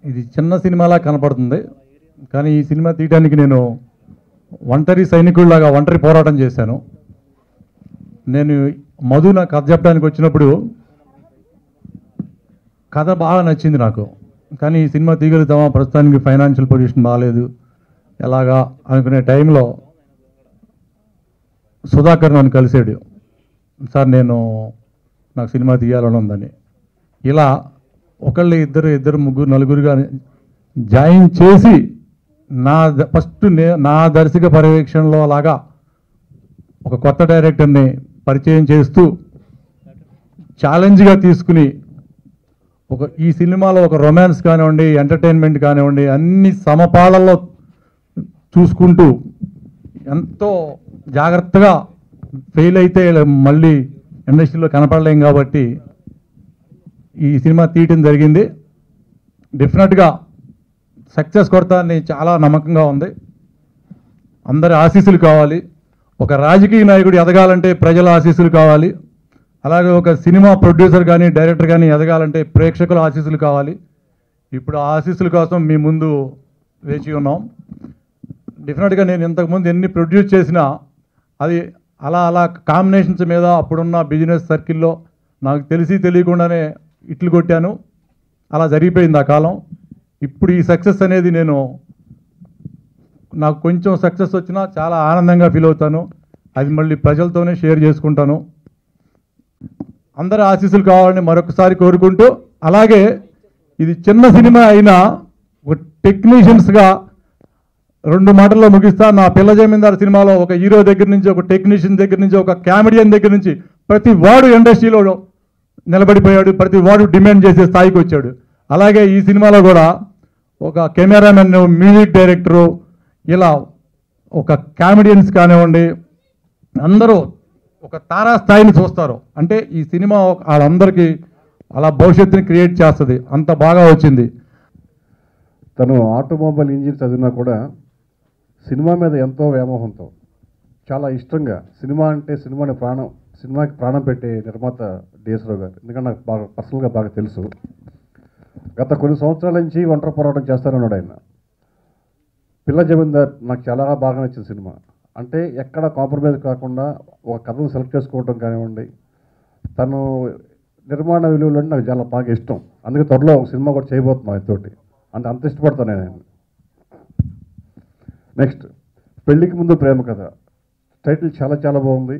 ఇది చిన్న సినిమాలా కనపడుతుంది, కానీ ఈ సినిమా తీయడానికి నేను ఒంటరి సైనికుడిలాగా ఒంటరి పోరాటం చేశాను. నేను మధు నా కథ చెప్పడానికి వచ్చినప్పుడు కథ బాగా నచ్చింది నాకు, కానీ ఈ సినిమా తీయగలుగుతామా, ప్రస్తుతానికి ఫైనాన్షియల్ పొజిషన్ బాగాలేదు ఎలాగా అనుకునే టైంలో సుధాకర్ నన్ను కలిసాడు. సార్ నాకు సినిమా తీయాలని ఉందని, ఇలా ఒకళ్ళు ఇద్దరు ముగ్గురు నలుగురుగా జాయిన్ చేసి ఫస్ట్ నా దర్శక పర్యవేక్షణలో అలాగా ఒక కొత్త డైరెక్టర్ని పరిచయం చేస్తూ ఛాలెంజ్గా తీసుకుని ఈ సినిమాలో ఒక రొమాన్స్ కానివ్వండి, ఎంటర్టైన్మెంట్ కానివ్వండి, అన్ని సమపాళల్లో చూసుకుంటూ ఎంతో జాగ్రత్తగా ఫెయిల్ అయితే మళ్ళీ ఇండస్ట్రీలో కనపడలేం కాబట్టి ఈ సినిమా తీయటం జరిగింది. డెఫినెట్గా సక్సెస్ కొడతానని చాలా నమ్మకంగా ఉంది. అందరి ఆశీస్సులు కావాలి. ఒక రాజకీయ నాయకుడు ఎదగాలంటే ప్రజల ఆశీస్సులు కావాలి. అలాగే ఒక సినిమా ప్రొడ్యూసర్ కానీ డైరెక్టర్ కానీ ఎదగాలంటే ప్రేక్షకుల ఆశీస్సులు కావాలి. ఇప్పుడు ఆ ఆశీస్సుల కోసం మీ ముందు వేచి ఉన్నాం. డెఫినెట్గా నేను ఇంతకుముందు ఎన్ని ప్రొడ్యూస్ చేసినా అది అలా కాంబినేషన్స్ మీద అప్పుడున్న బిజినెస్ సర్కిల్లో నాకు తెలియకుండానే ఇట్లు కొట్టాను. అలా జరిగిపోయింది ఆ కాలం. ఇప్పుడు ఈ సక్సెస్ అనేది నాకు కొంచెం సక్సెస్ వచ్చినా చాలా ఆనందంగా ఫీల్ అవుతాను. అది మళ్ళీ ప్రజలతోనే షేర్ చేసుకుంటాను. అందరి ఆశీస్సులు కావాలని మరొకసారి కోరుకుంటూ, అలాగే ఇది చిన్న సినిమా అయినా ఒక టెక్నీషియన్స్గా 2 మాటల్లో ముగిస్తా. నా పిల్ల జమీందార్ సినిమాలో ఒక హీరో దగ్గర నుంచి, ఒక టెక్నీషియన్ దగ్గర నుంచి, ఒక కామెడియన్ దగ్గర నుంచి ప్రతి వాడు ఇండస్ట్రీలో నిలబడిపోయాడు. ప్రతి వాడు డిమాండ్ చేసే స్థాయికి వచ్చాడు. అలాగే ఈ సినిమాలో కూడా ఒక కెమెరామెన్, మ్యూజిక్ డైరెక్టరు, ఇలా ఒక కామెడియన్స్ కానివ్వండి, అందరూ ఒక తారా స్థాయిని చూస్తారు. అంటే ఈ సినిమా వాళ్ళందరికీ అలా భవిష్యత్తుని క్రియేట్ చేస్తుంది. అంత బాగా వచ్చింది. తను ఆటోమొబైల్ ఇంజనీర్ చదివినా కూడా సినిమా మీద ఎంతో వ్యామోహంతో, చాలా ఇష్టంగా, సినిమా అంటే సినిమాకి ప్రాణం పెట్టే నిర్మాత డిఎస్ రావు గారు. ఎందుకంటే నాకు బాగా పర్సనల్గా బాగా తెలుసు. గత కొన్ని సంవత్సరాల నుంచి ఒంటరి పోరాటం చేస్తారన్నాడు ఆయన. పిల్ల జమీందార్ నాకు చాలా బాగా నచ్చిన సినిమా. అంటే ఎక్కడ కాంప్రమైజ్ కాకుండా ఒక కథను సెలెక్ట్ చేసుకోవడం కానివ్వండి, తను నిర్మాణ విలువలు అంటే నాకు చాలా బాగా ఇష్టం. అందుకే త్వరలో ఒక సినిమా కూడా చేయబోతున్నాం ఆయనతోటి. అంత ఇష్టపడతాను నేను. నెక్స్ట్, పెళ్ళికి ముందు ప్రేమ కథ. టైటిల్ చాలా బాగుంది.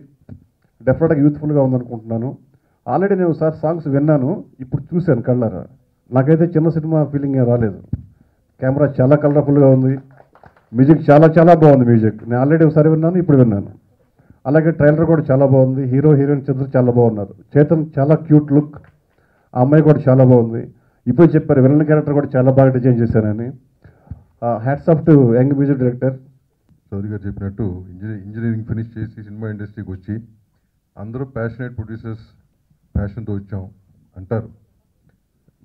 డెఫినెట్గా యూత్ఫుల్గా ఉందనుకుంటున్నాను. ఆల్రెడీ నేను ఒకసారి సాంగ్స్ విన్నాను, ఇప్పుడు చూశాను కళ్ళారా. నాకైతే చిన్న సినిమా ఫీలింగ్ రాలేదు. కెమెరా చాలా కలర్ఫుల్గా ఉంది. మ్యూజిక్ చాలా బాగుంది. మ్యూజిక్ నేను ఆల్రెడీ ఒకసారి విన్నాను, ఇప్పుడు విన్నాను. అలాగే ట్రైలర్ కూడా చాలా బాగుంది. హీరో హీరోయిన్స్ ఇద్దరు చాలా బాగున్నారు. చేతన్ చాలా క్యూట్ లుక్. ఆ అమ్మాయి కూడా చాలా బాగుంది. ఇప్పుడు చెప్పారు విలన్ క్యారెక్టర్ కూడా చాలా బాగా డిజైన్ చేశానని. Hats off to young music director. Chaudhary గారు చెప్పినట్టు ఇంజనీరింగ్ ఫినిష్ చేసి సినిమా ఇండస్ట్రీకి వచ్చి అందరూ ప్యాషనేట్ ప్రొడ్యూసర్స్, ప్యాషన్తో వచ్చాం అంటారు.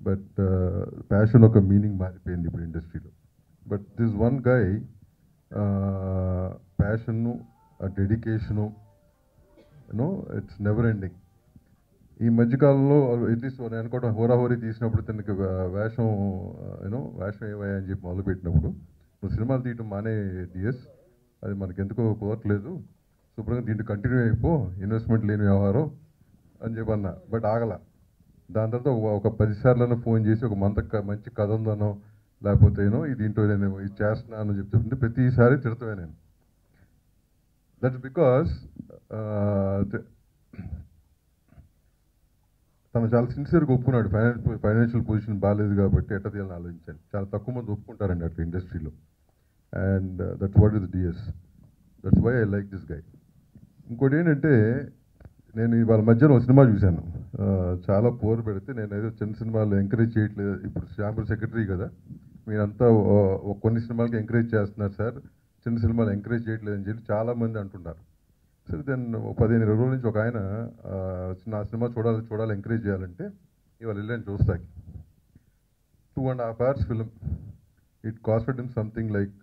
బట్ ప్యాషన్ ఒక మీనింగ్ మారిపోయింది ఇప్పుడు ఇండస్ట్రీలో. బట్ దిస్ వన్ గై ప్యాషన్ను, ఆ డెడికేషను, ఇట్స్ నెవర్ ఎండింగ్. ఈ మధ్యకాలంలో అట్లీస్ట్ నేను అనుకోవడం హోరాహోరీ తీసినప్పుడు తనకి వేషం ఏమయ్యా అని చెప్పి మొదలుపెట్టినప్పుడు, నువ్వు సినిమాలు తీయటం మానే డిఎస్, అది మనకి ఎందుకో కుదరట్లేదు, శుభ్రంగా దీంట్లో కంటిన్యూ అయిపో, ఇన్వెస్ట్మెంట్ లేని వ్యవహారం అని చెప్పి అన్నా. బట్ ఆగల. దాని తర్వాత ఒక 10 సార్లు ఫోన్ చేసి ఒక మంచి కథ ఉందనో లేకపోతే దీంట్లో నేను ఇది చేస్తున్నాను అని చెప్తుంటే ప్రతిసారి తిడతాను నేను. దట్స్ బికాస్ తను చాలా సిన్సియర్గా ఒప్పుకున్నాడు. ఫైనాన్షియల్ పొజిషన్ బాగాలేదు కాబట్టి ఎట్లా తీయాలని ఆలోచించాను. చాలా తక్కువ మంది ఒప్పుకుంటారండి అట్లా ఇండస్ట్రీలో. And that's what is DS. That's why I like this guy. ఇంకోటి ఏంటంటే నేను ఇవాళ మధ్యాహ్నం ఒక సినిమా చూశాను. చాలా పోరు పెడితే నేను ఏదో చిన్న సినిమాలు ఎంకరేజ్ చేయట్లేదు. ఇప్పుడు ఛాంబర్ సెక్రటరీ కదా, మీరంతా కొన్ని సినిమాలకి ఎంకరేజ్ చేస్తున్నారు సార్, చిన్న సినిమాలు ఎంకరేజ్ చేయట్లేదు అని చెప్పి చాలామంది అంటున్నారు. సరే దెన్ 15-20 రోజుల నుంచి ఒక ఆయన నా సినిమా చూడాలి ఎంకరేజ్ చేయాలంటే ఇవాళ వెళ్ళాను చూస్తాకి. 2.5 hours film. It costed him something like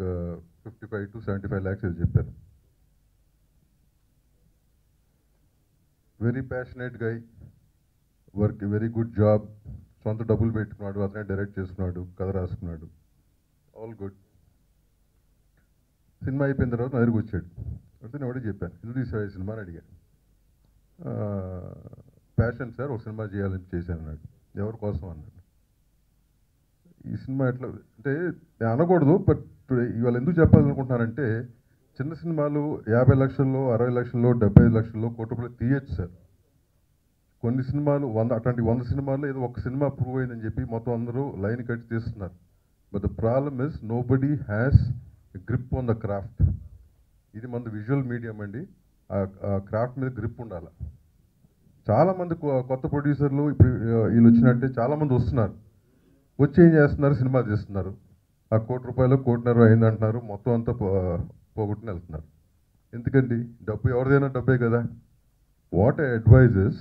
55 to 75 lakhs అని చెప్పారు. వెరీ ప్యాషనేట్ గై, వర్క్ వెరీ గుడ్ జాబ్, సొంత డబ్బులు పెట్టుకున్నాడు, అతనే డైరెక్ట్ చేసుకున్నాడు, కథ రాసుకున్నాడు, ఆల్ గుడ్. సినిమా అయిపోయిన తర్వాత నా దగ్గరికి వచ్చాడు. అయితే నేను ఒకటే చెప్పాను, ఇది తీసాడు ఈ సినిమా అని అడిగాను. ప్యాషన్ సార్, ఒక సినిమా చేయాలని చేశాను అన్నాడు. ఎవరి కోసం అన్నాడు. ఈ సినిమా ఎట్లా అంటే నేను అనకూడదు, బట్ ఇవాళ ఎందుకు చెప్పాలనుకుంటున్నానంటే చిన్న సినిమాలు 50 లక్షల్లో, 60 లక్షల్లో, 75 లక్షల్లో, కోటి రూపాయలు తీయచ్చు సార్. కొన్ని సినిమాలు అట్లాంటి 100 సినిమాల్లో ఏదో ఒక సినిమా ప్రూవ్ అయిందని చెప్పి మొత్తం అందరూ లైన్ కట్టి తీస్తున్నారు. But the problem is nobody has grip on the craft. ఇది మన విజువల్ మీడియం అండి, ఆ క్రాఫ్ట్ మీద గ్రిప్ ఉండాలి. చాలామంది కొత్త ప్రొడ్యూసర్లు ఇప్పుడు వీళ్ళు వచ్చినట్టే చాలామంది వస్తున్నారు, వచ్చి ఏం చేస్తున్నారు, సినిమా తీస్తున్నారు, ఆ ₹1 కోటి, ₹1.5 అయిందంటున్నారు, మొత్తం అంతా పోగొట్టుని వెళ్తున్నారు. ఎందుకండి? డబ్బు ఎవరిదైనా డబ్బే కదా. What I advise is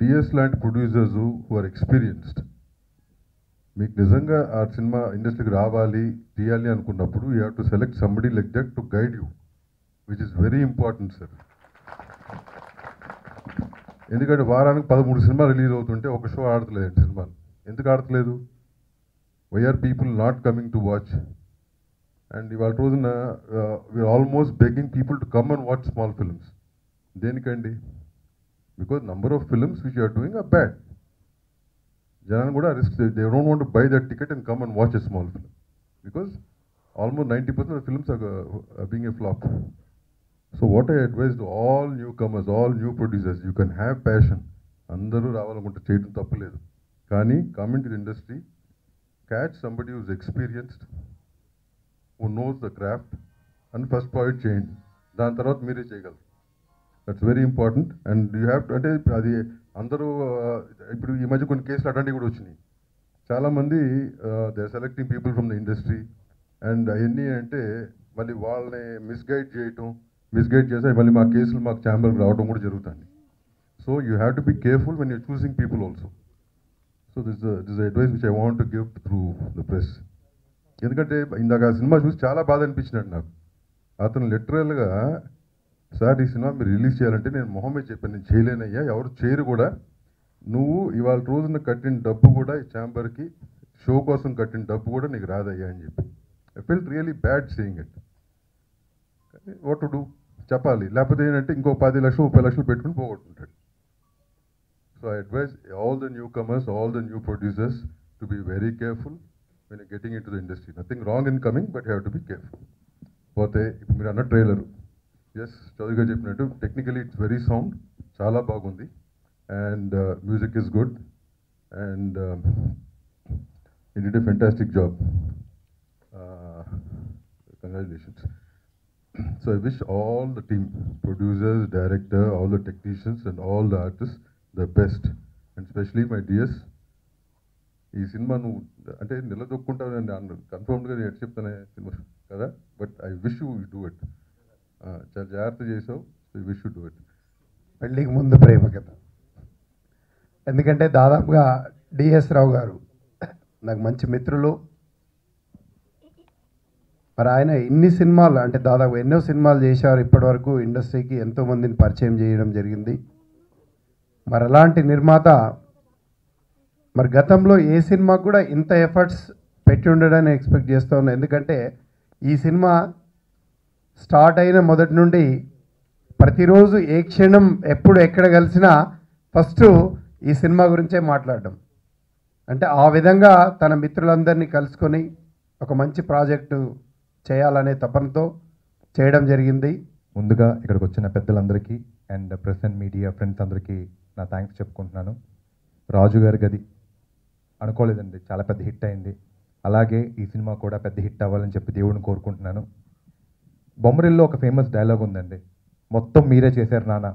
DS లాంటి ప్రొడ్యూసర్స్ హు ఆర్ ఎక్స్పీరియన్స్డ్, మీకు నిజంగా ఆ సినిమా ఇండస్ట్రీకి రావాలి, తీయాలి అనుకున్నప్పుడు you have to select somebody like that to guide you, which is very important sir. ఎందుకంటే వారానికి 13 సినిమాలు రిలీజ్ అవుతుంటే ఒక షో ఆడతలేదు సినిమాలు. ఎందుకు ఆడతలేదు? Why are people not coming to watch? And ఇవాళ రోజున we're almost begging people to come and watch small films. దేనికండి? Because number of films which you're doing are bad. జనాన్ని కూడా risk, they don't want to buy that ticket and come and watch a small film because almost 90% of films are being a flop. So what I advise to all newcomers, all new producers, you can have passion. అందరూ రావాలనుకుంటే చేయడం తప్పులేదు, కానీ come into the industry, catch somebody who's experienced, who knows the craft, and first project చేయండి, దాని తర్వాత మీరే చేయగలరు. That's very important. And you have to, అంటే అది అందరూ ఇప్పుడు ఈ మధ్య కొన్ని కేసులు అట్లాంటివి కూడా వచ్చినాయి. చాలామంది they are selecting people from the industry, and అవన్నీ అంటే మళ్ళీ వాళ్ళని మిస్గైడ్ చేసి మళ్ళీ మా కేసులు మాకు ఛాంబర్కి రావడం కూడా జరుగుతుంది. So you have to be careful when your choosing people also. So this advice which I want to give through the press. ఎందుకంటే ఇందాక ఆ సినిమా చూసి చాలా బాధ అనిపించినట్టు నాకు. అతను లిటరల్గా, సార్ ఈ సినిమా మీరు రిలీజ్ చేయాలంటే నేను మొహమే చెప్పాను, నేను చేయలేనయ్యా, ఎవరు చేయరు కూడా, నువ్వు ఇవాళ రోజున కట్టిన డబ్బు కూడా ఈ ఛాంబర్కి షో కోసం కట్టిన డబ్బు కూడా నీకు రాదయ్యా అని చెప్పి. I felt really bad saying it. What to do చెప్పాలి, లేకపోతే ఏంటంటే ఇంకో 10 లక్షలు 30 లక్షలు పెట్టుకుని పోగొట్టుకుంటాడు. So I advise all the newcomers, all the new producers to be very careful when you getting into the industry. Nothing wrong in coming, but have to be careful. పోతే ఇప్పుడు మీరు అన్న trailer, yes Chowdary గారు చెప్పినట్టు technically it's very sound, చాలా బాగుంది, and music is good, and you did a fantastic job. Congratulations. So I wish all the team, producers, director, all the technicians and all the artists the best, and especially my DS. ఈ cinema నువ్వు అంటే నిలదొక్కుంటావు కన్ఫర్మ్డ్గా నేను ఎట్లా చెప్తానే cinema కదా, but I wish you do it. చాలా జాగ్రత్త చేసావు, I wish you do it. పెళ్ళికి ముందు ప్రేమ కథ. ఎందుకంటే దాదాపుగా డిఎస్ రావు గారు నాకు మంచి మిత్రులు. మరి ఆయన ఇన్ని సినిమాలు అంటే దాదాపు ఎన్నో సినిమాలు చేశారు ఇప్పటివరకు, ఇండస్ట్రీకి ఎంతోమందిని పరిచయం చేయడం జరిగింది. మరి అలాంటి నిర్మాత మరి గతంలో ఏ సినిమాకు కూడా ఇంత ఎఫర్ట్స్ పెట్టి ఉండడాన్ని ఎక్స్పెక్ట్ చేస్తూ ఉన్నాను. ఎందుకంటే ఈ సినిమా స్టార్ట్ అయిన మొదటి నుండి ప్రతిరోజు ఏ క్షణం ఎప్పుడు ఎక్కడ కలిసినా ఫస్ట్ ఈ సినిమా గురించే మాట్లాడడం, అంటే ఆ విధంగా తన మిత్రులందరినీ కలుసుకొని ఒక మంచి ప్రాజెక్టు చేయాలనే తపనతో చేయడం జరిగింది. ముందుగా ఇక్కడికి వచ్చిన పెద్దలందరికీ and press and media friends అందరికీ నా థ్యాంక్స్ చెప్పుకుంటున్నాను. రాజు గారి గది అనుకోలేదండి, చాలా పెద్ద హిట్ అయింది. అలాగే ఈ సినిమా కూడా పెద్ద హిట్ అవ్వాలని చెప్పి దేవుడిని కోరుకుంటున్నాను. బొమ్మరిల్లో ఒక ఫేమస్ డైలాగ్ ఉందండి, మొత్తం మీరే చేశారు నాన్న.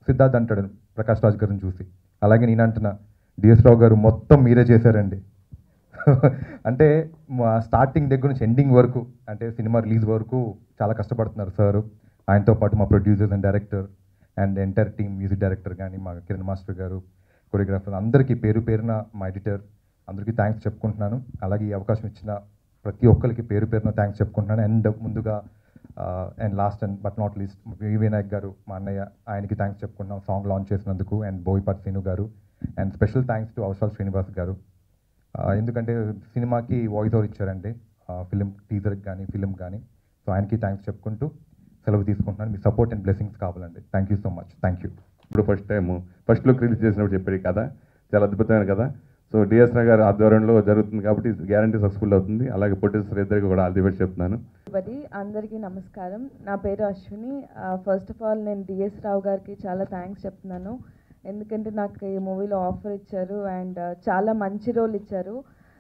సిద్ధార్థ్ అంటాడు ప్రకాష్ రాజ్ గారిని చూసి. అలాగే నేను అంటున్నా, డిఎస్ రావు గారు మొత్తం మీరే చేశారండి. అంటే మా స్టార్టింగ్ దగ్గర నుంచి ఎండింగ్ వరకు, అంటే సినిమా రిలీజ్ వరకు చాలా కష్టపడుతున్నారు సార్. ఆయనతో పాటు మా producers and director and entire team, music director కానీ, మా కిరణ్ మాస్టర్ గారు, కొరియోగ్రాఫర్ అందరికీ పేరు పేరున, మా ఎడిటర్ అందరికీ థ్యాంక్స్ చెప్పుకుంటున్నాను. అలాగే ఈ అవకాశం ఇచ్చిన ప్రతి ఒక్కరికి పేరు పేరున థ్యాంక్స్ చెప్పుకుంటున్నాను. అండ్ ముందుగా and last and but not least Vinayak గారు, మా అన్నయ్య, ఆయనకి థ్యాంక్స్ చెప్పుకుంటున్నాం సాంగ్ లాంచ్ చేసినందుకు. అండ్ బోయిపాటి శ్రీను గారు. And special thanks to Avasarala Srinivas గారు, ఎందుకంటే సినిమాకి వాయిస్ ఓవర్ ఇచ్చారండి, ఫిలిం టీజర్కి కానీ ఫిలిం కానీ. సో ఆయనకి థ్యాంక్స్ చెప్పుకుంటూ సెలవు తీసుకుంటున్నాను. మీ సపోర్ట్ అండ్ బ్లెస్సింగ్స్ కావాలండి. Thank you so much. Thank you. ఇప్పుడు ఫస్ట్ లుక్ రిలీజ్ చేసినప్పుడు చెప్పాడు కథ చాలా అద్భుతమైన కథ. సో డిఎస్ రావు గారు ఆధ్వర్యంలో జరుగుతుంది కాబట్టి గ్యారంటీ సక్సెస్ఫుల్ అవుతుంది. అలాగే ప్రొడ్యూసర్ ఇద్దరికి కూడా ఆల్ ది బెస్ట్ చెప్తున్నాను. అందరికీ నమస్కారం. నా పేరు అశ్విని. ఫస్ట్ ఆఫ్ ఆల్ నేను డిఎస్ రావు గారికి చాలా థ్యాంక్స్ చెప్తున్నాను, ఎందుకంటే నాకు ఈ మూవీలో ఆఫర్ ఇచ్చారు అండ్ చాలా మంచి రోల్ ఇచ్చారు.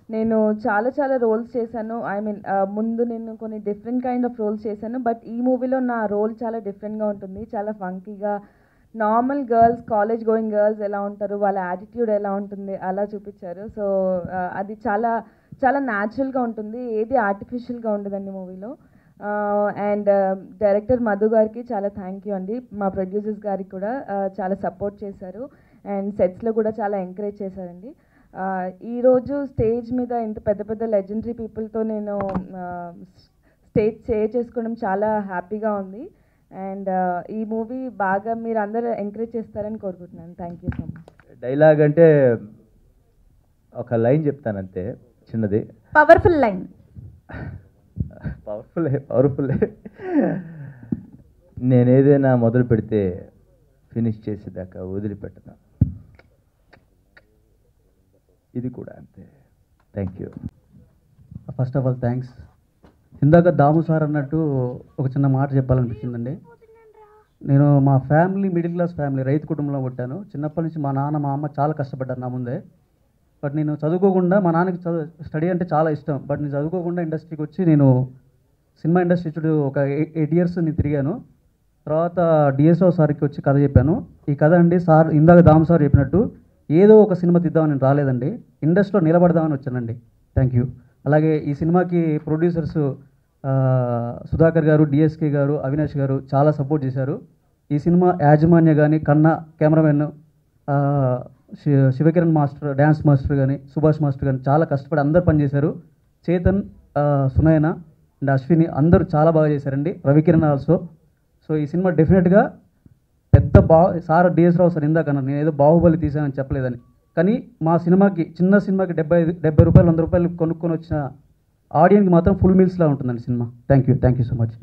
నేను చాలా రోల్స్ చేశాను. ఐ మీన్ ముందు నేను కొన్ని డిఫరెంట్ కైండ్ ఆఫ్ రోల్స్ చేశాను, బట్ ఈ మూవీలో నా రోల్ చాలా డిఫరెంట్గా ఉంటుంది. చాలా ఫంకీగా, normal girls, college going girls ఎలా ఉంటారు, వాళ్ళ యాటిట్యూడ్ ఎలా ఉంటుంది అలా చూపించారు. సో అది చాలా న్యాచురల్గా ఉంటుంది, ఏది ఆర్టిఫిషియల్గా ఉండదండి మూవీలో. అండ్ డైరెక్టర్ మధు గారికి చాలా థ్యాంక్ యూ అండి. మా ప్రొడ్యూసర్స్ గారికి కూడా చాలా సపోర్ట్ చేశారు అండ్ సెట్స్లో కూడా చాలా ఎంకరేజ్ చేశారండి. ఈరోజు స్టేజ్ మీద ఇంత పెద్ద లెజెండరీ పీపుల్తో నేను స్టేజ్ షేర్ చేసుకోవడం చాలా హ్యాపీగా ఉంది. అండ్ ఈ మూవీ బాగా మీరు అందరూ ఎంకరేజ్ చేస్తారని కోరుకుంటున్నాను. Thank you so much. Dialogue అంటే ఒక లైన్ చెప్తానంతే, చిన్నది. Powerful line. పవర్ఫుల్లే. నేను ఏదైనా మొదలు పెడితే ఫినిష్ చేసేదాకా వదిలిపెట్టను, ఇది కూడా అంతే. Thank you. First of all thanks. ఇందాక దాము సార్ అన్నట్టు ఒక చిన్న మాట చెప్పాలనిపించిందండి. నేను మా ఫ్యామిలీ మిడిల్ క్లాస్ ఫ్యామిలీ, రైతు కుటుంబంలో పుట్టాను. చిన్నప్పటి నుంచి మా నాన్న మా అమ్మ చాలా కష్టపడ్డారు నా ముందే. బట్ నేను చదువుకోకుండా, మా నాన్నకి స్టడీ అంటే చాలా ఇష్టం, బట్ నేను చదువుకోకుండా ఇండస్ట్రీకి వచ్చి నేను సినిమా ఇండస్ట్రీ చుట్టూ ఒక 8 years నేను తిరిగాను. తర్వాత డిఎస్ఓ సార్కి వచ్చి కథ చెప్పాను. ఈ కథ అండి సార్ ఇందాక దాము సార్ చెప్పినట్టు ఏదో ఒక సినిమా తీద్దామని నేను రాలేదండి, ఇండస్ట్రీలో నిలబడదామని వచ్చానండి. Thank you. అలాగే ఈ సినిమాకి ప్రొడ్యూసర్స్ సుధాకర్ గారు, డిఎస్కే గారు, అవినాష్ గారు చాలా సపోర్ట్ చేశారు. ఈ సినిమా యాజమాన్య కానీ, కన్నా cameraman, Shivakiran master, dance master కానీ, సుభాష్ మాస్టర్ కానీ చాలా కష్టపడి అందరు పనిచేశారు. చేతన్, సునయన అండ్ అశ్విని అందరూ చాలా బాగా చేశారండి. రవికిరణ్ ఆల్సో. సో ఈ సినిమా డెఫినెట్గా పెద్ద సార్ డిఎస్ రావు సార్ ఇందాక అన్నారు నేను ఏదో బాహుబలి తీసానని చెప్పలేదని, కానీ మా సినిమాకి, చిన్న సినిమాకి 70 రూపాయలు 100 రూపాయలు కొనుక్కొని వచ్చిన ఆడియన్కి మాత్రం ఫుల్ మీల్స్లా ఉంటుందండి cinema. Thank you so much.